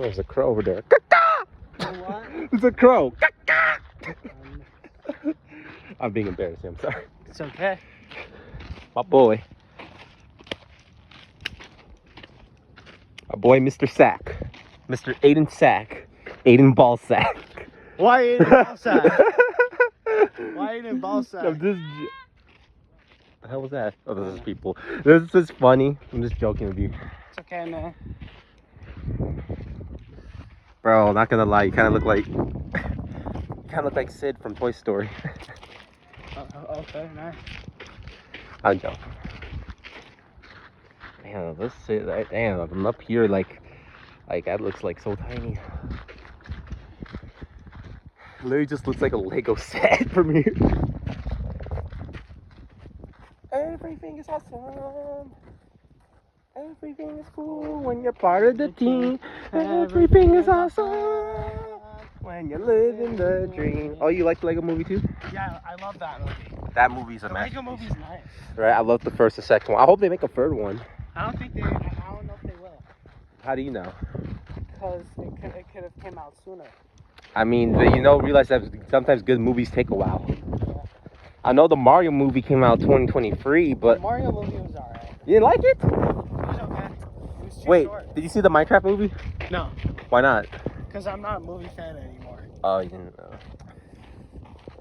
there's a crow over there. What? It's a crow. I'm being embarrassed. I'm sorry. It's okay. My boy. My boy, Mr. Sack. Mr. Aiden Sack. Aiden Ball Sack. Why Aiden Ballsack? Why Aiden Ballsack? I'm just... The hell was that? Oh, this is people. This is funny. I'm just joking with you. It's okay, man. Bro, not gonna lie, you kind of look like... Sid from Toy Story. Okay, nice. I'm joking. Damn, let's say that. Damn, I'm up here like that looks like so tiny. Literally just looks like a Lego set for me. Everything is awesome. Everything is cool when you're part of the team. Everything is awesome when you're living the dream. Oh, you like the Lego movie too? Yeah, I love that movie. That movie's a The masterpiece. Lego movie's nice. Right, I love the first and second one. I hope they make a third one. I don't know if they will. How do you know? Because it could have came out sooner. I mean, realize that sometimes good movies take a while. Yeah. I know the Mario movie came out 2023, but... The Mario movie was alright. You didn't like it? It was okay. It was too Wait, short. did you see the Minecraft movie? No, Why not? because I'm not a movie fan anymore. Oh, you didn't know.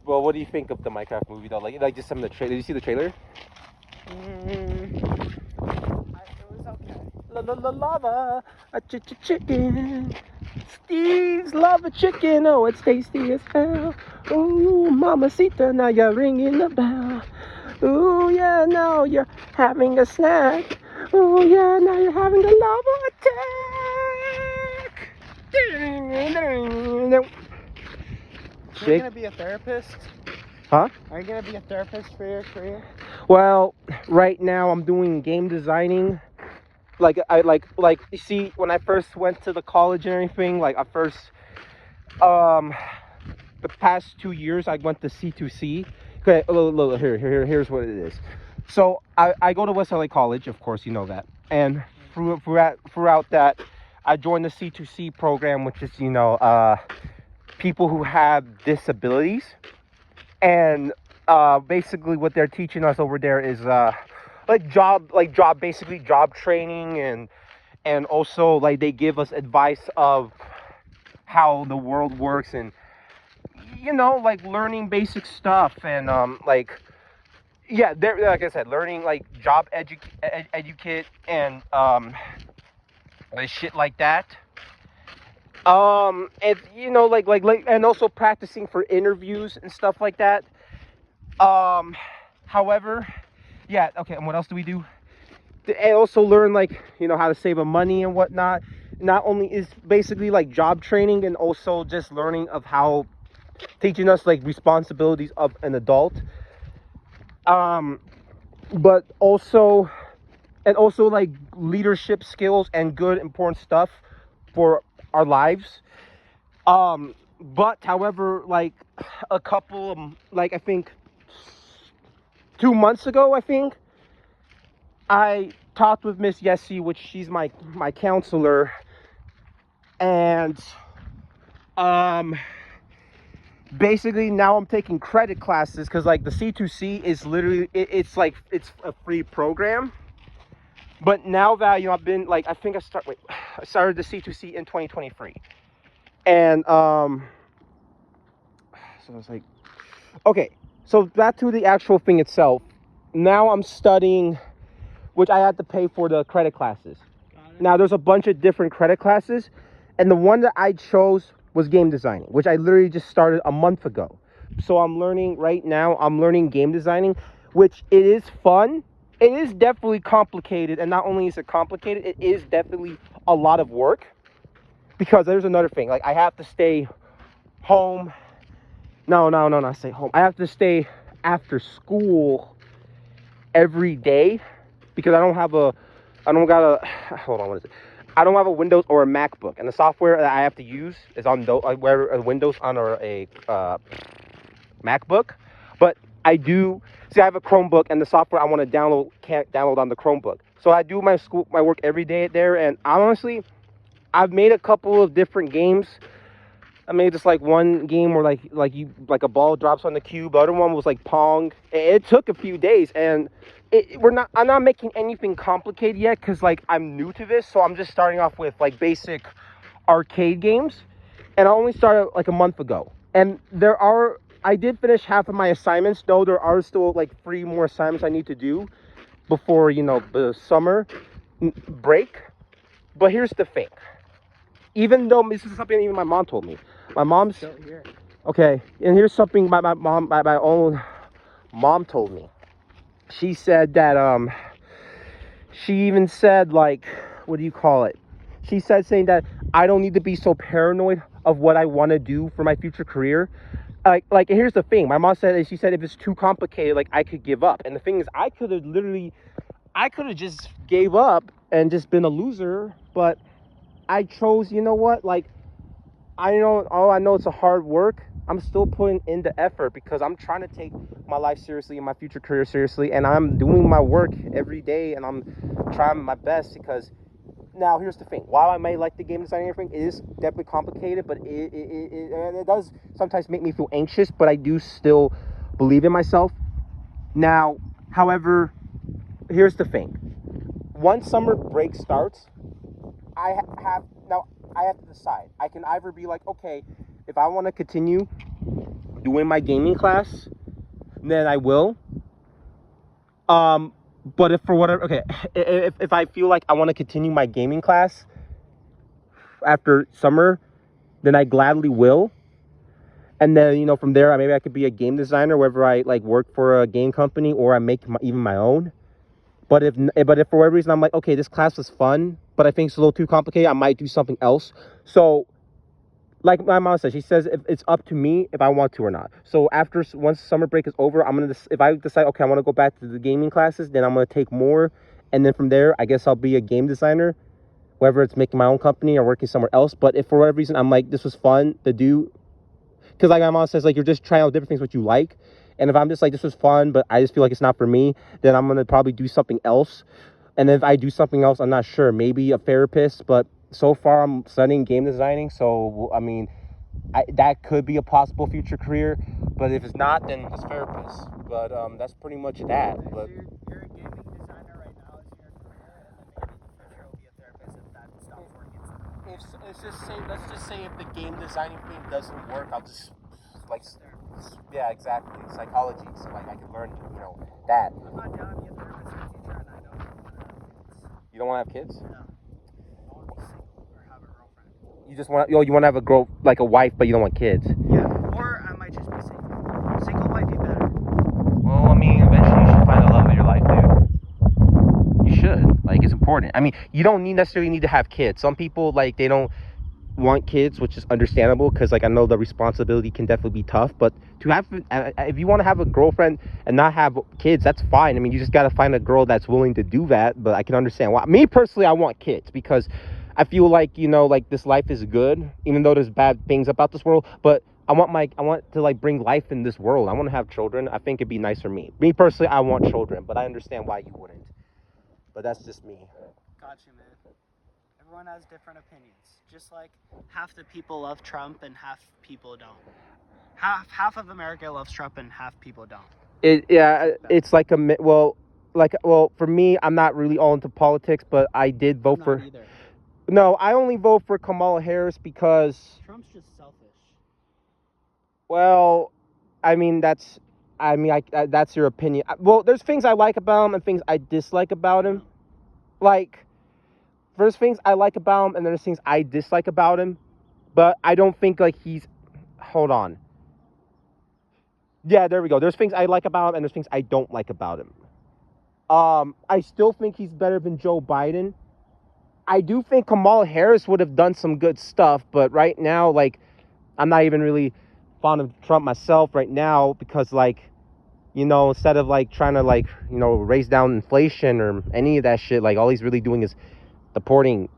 Well, what do you think of the Minecraft movie, though? Like just some of the trailer. Did you see the trailer? It was okay. Lava, a chicken. Steve's lava chicken. Oh, it's tasty as hell. Ooh, Mamacita, now you're ringing the bell. Ooh, yeah, now you're having a snack. Ooh, yeah, now you're having a lava attack. Are you gonna be a therapist? Huh? Are you gonna be a therapist for your career? Well, right now I'm doing game designing. You see, when I first went to the college and everything, the past 2 years I went to C2C. Okay, look, here's what it is. So I go to West LA College, of course, you know that. And throughout that, I joined the C2C program, which is, people who have disabilities. And basically what they're teaching us over there is job training, and also like they give us advice of how the world works, and like learning basic stuff, and like I said, learning like job educate and shit like that. And and also practicing for interviews and stuff like that. However, yeah, okay, and what else do we do? And also learn how to save money and whatnot. Not only is basically like job training, and also just learning of how teaching us like responsibilities of an adult. But also like leadership skills and good important stuff for our lives. But however, like a couple of, I think 2 months ago, I talked with Miss Yessie, which she's my counselor, and basically now I'm taking credit classes, because like the C2C is literally it's a free program. But now that I've been I started the C2C in 2023, and so I was like, okay, so back to the actual thing itself. Now I'm studying, which I had to pay for the credit classes. Now there's a bunch of different credit classes, and the one that I chose was game designing, which I literally just started a month ago. So I'm learning right now. I'm learning game designing, which it is fun. It is definitely complicated, and not only is it complicated, it is definitely a lot of work, because there's another thing. Like I have to stay home. No, not stay home. I have to stay after school every day, because I don't have a Windows or a MacBook, and the software that I have to use is on Windows on a MacBook. But I have a Chromebook, and the software I want to download can't download on the Chromebook. So I do my work every day there, and honestly, I've made a couple of different games. I made just like one game where like a ball drops on the cube. The other one was like Pong. It took a few days, and I'm not making anything complicated yet because like I'm new to this, so I'm just starting off with like basic arcade games, and I only started like a month ago. And I did finish half of my assignments, though there are still like 3 more assignments I need to do before the summer break. But here's the thing. Even though this is something even my mom told me. My mom's Still here. okay, and here's something my own mom told me. She said that she even said like, what do you call it? She said saying that I don't need to be so paranoid of what I want to do for my future career. Like here's the thing. My mom said, she said if it's too complicated, like I could give up. And the thing is, I could have just gave up and just been a loser, but I chose, you know what? Like I know it's a hard work. I'm still putting in the effort because I'm trying to take my life seriously and my future career seriously, and I'm doing my work every day, and I'm trying my best. Because now here's the thing: while I may like the game design and everything, it is definitely complicated, but it does sometimes make me feel anxious. But I do still believe in myself. Now, however, here's the thing: once summer break starts, I have to decide. I can either be like, okay, if I want to continue doing my gaming class, then I will. But if for whatever, okay, if I feel like I want to continue my gaming class after summer, then I gladly will. And then from there, maybe I could be a game designer, whether I like work for a game company or I make even my own. But if for whatever reason I'm like, okay, this class was fun, but I think it's a little too complicated, I might do something else. So, like my mom said, she says it's up to me if I want to or not. So once summer break is over, if I decide, okay, I want to go back to the gaming classes, then I'm gonna take more, and then from there, I guess I'll be a game designer, whether it's making my own company or working somewhere else. But if for whatever reason I'm like, this was fun to do, because like my mom says, like you're just trying out different things what you like. And if I'm just like, this was fun, but I just feel like it's not for me, then I'm going to probably do something else. And if I do something else, I'm not sure. Maybe a therapist, but so far I'm studying game designing. So, I mean, that could be a possible future career. But if it's not, then it's therapist. But that's pretty much that. Okay, But so you're a gaming designer right now as your career, and then maybe in the future you'll be a therapist if that stops working. let's just say if the game designing thing doesn't work, I'll just like, Therapist. yeah, exactly, psychology. So like I can learn, that. I'm not down to be a therapist or a teacher, and I don't want to have kids. You don't want to have kids? No. I want to be single or have a girlfriend. You just want you want to have a girl, like a wife, but you don't want kids. Yeah. Or I might just be single. Single might be better. Well, I mean, eventually you should find the love of your life, dude. You should. Like, it's important. I mean, you don't necessarily need to have kids. Some people, like, they don't want kids, which is understandable because, like, I know the responsibility can definitely be tough. But to have, if you want to have a girlfriend and not have kids, that's fine. I mean, you just got to find a girl that's willing to do that. But I can understand why. Me, personally, I want kids because I feel like, like, this life is good, even though there's bad things about this world. But I want to like bring life in this world. I want to have children. I think it'd be nice for me. Me personally, I want children, but I understand why you wouldn't. But that's just me. Got you, man. Everyone has different opinions. Just like half the people love Trump and half people don't. Half of America loves Trump and half people don't. It's like well, for me, I'm not really all into politics, but I did vote for. Either. No, I only vote for Kamala Harris because. Trump's just selfish. Well, I mean that's your opinion. Well, there's things I like about him and things I dislike about him. Like, there's things I like about him and there's things I dislike about him. But I don't think like he's. Hold on. Yeah, there we go. There's things I like about him and there's things I don't like about him. I still think he's better than Joe Biden. I do think Kamala Harris would have done some good stuff, but right now, like, I'm not even really fond of Trump myself right now because, like, instead of like trying to like raise down inflation or any of that shit, like all he's really doing is deporting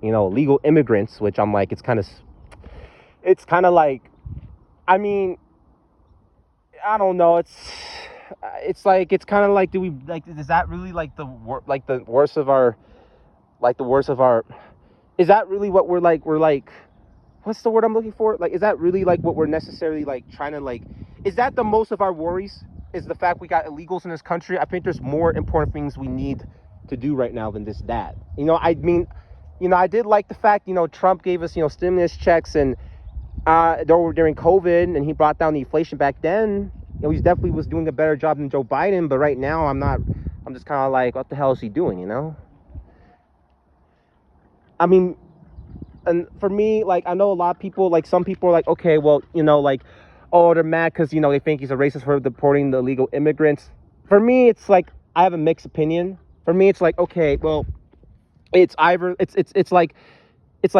illegal immigrants, which I'm like, it's kind of like, I mean, I don't know, it's like, it's kind of like, do we like, is that really like the worst of our is that really what we're like, what's the word I'm looking for? Like, is that really like what we're necessarily like trying to like, is that the most of our worries? Is the fact we got illegals in this country? I think there's more important things we need to do right now than that. I mean, I did like the fact, Trump gave us, stimulus checks and during COVID, and he brought down the inflation back then. He definitely was doing a better job than Joe Biden, but right now I'm just kind of like, what the hell is he doing, I mean, and for me, like, I know a lot of people, like, some people are like, okay, well, like, oh, they're mad because, they think he's a racist for deporting the illegal immigrants. For me, it's like, I have a mixed opinion. For me, it's like, okay, well, it's either, it's like,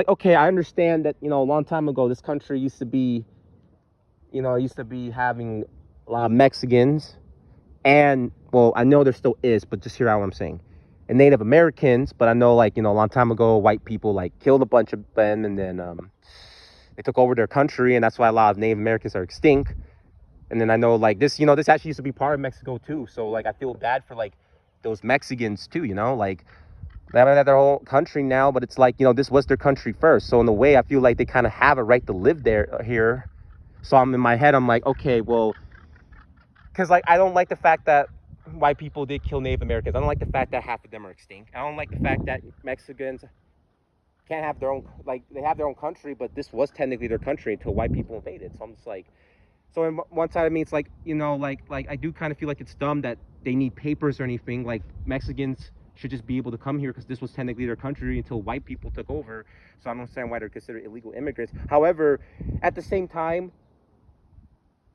okay, I understand that, a long time ago, this country used to be, having a lot of Mexicans, and, well, I know there still is, but just hear out what I'm saying. And Native Americans, but I know, like, a long time ago, white people, like, killed a bunch of them, and then they took over their country, and that's why a lot of Native Americans are extinct. And then I know, like, this, this actually used to be part of Mexico, too, so, like, I feel bad for, like, those Mexicans, too, like, they haven't had their whole country now, but it's like, this was their country first, so in a way, I feel like they kind of have a right to live here, so I'm in my head, I'm like, okay, well, because, like, I don't like the fact that white people did kill Native Americans. I don't like the fact that half of them are extinct. I don't like the fact that Mexicans can't have their own, like, they have their own country, but this was technically their country until white people invaded. So I'm just like, so on one side of me, it's like, like I do kind of feel like it's dumb that they need papers or anything. Like, Mexicans should just be able to come here because this was technically their country until white people took over. So I don't understand why they're considered illegal immigrants. However, at the same time,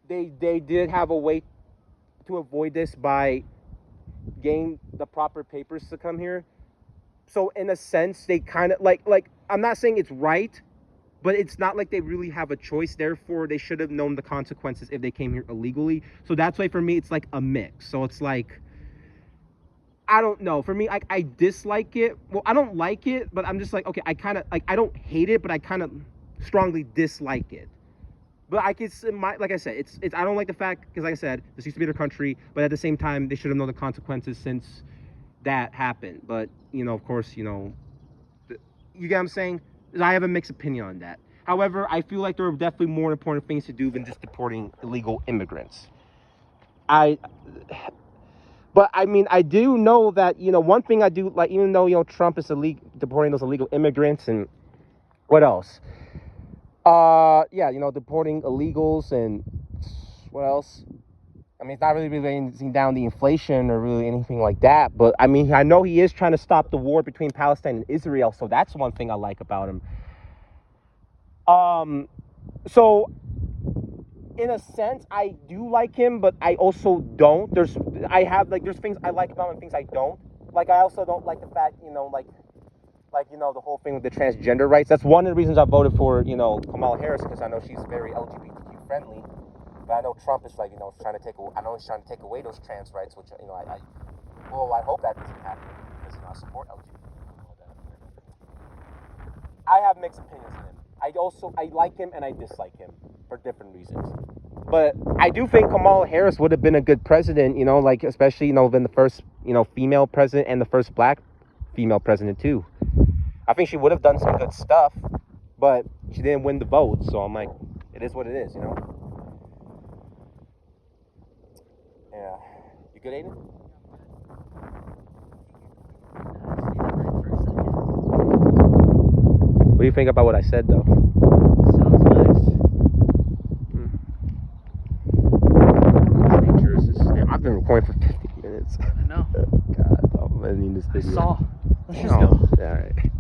they did have a way to avoid this by getting the proper papers to come here. So in a sense, they kind of like I'm not saying it's right, but it's not like they really have a choice. Therefore, they should have known the consequences if they came here illegally. So that's why for me, it's like a mix. So it's like, I don't know. For me, I dislike it. Well, I don't like it, but I'm just like, okay, I kind of like, I don't hate it, but I kind of strongly dislike it. But I guess, like I said, it's I don't like the fact, because like I said, this used to be their country, but at the same time, they should have known the consequences since that happened. But, of course, you get what I'm saying? I have a mixed opinion on that. However, I feel like there are definitely more important things to do than just deporting illegal immigrants. But I mean, I do know that, one thing I do, like, even though, Trump is deporting those illegal immigrants, and what else? Yeah, deporting illegals, and what else? I mean, it's not really bringing down the inflation or really anything like that. But I mean, I know he is trying to stop the war between Palestine and Israel, so that's one thing I like about him. So in a sense, I do like him, but I also don't. There's things I like about him and things I don't. Like, I also don't like the fact, the whole thing with the transgender rights. That's one of the reasons I voted for, Kamala Harris, because I know she's very LGBTQ friendly. But I know Trump is like, trying to take away those trans rights, which, I hope that doesn't happen, because, I support LGBT. I have mixed opinions on him. I like him and I dislike him for different reasons. But I do think Kamala Harris would have been a good president, especially, been the first, female president and the first black female president too. I think she would have done some good stuff, but she didn't win the vote, so I'm like, it is what it is, Yeah. You good, Aiden? What do you think about what I said, though? Sounds nice. I've been recording for 50 minutes. I know. God, I'm ending this video. I saw. Let's just go. All right.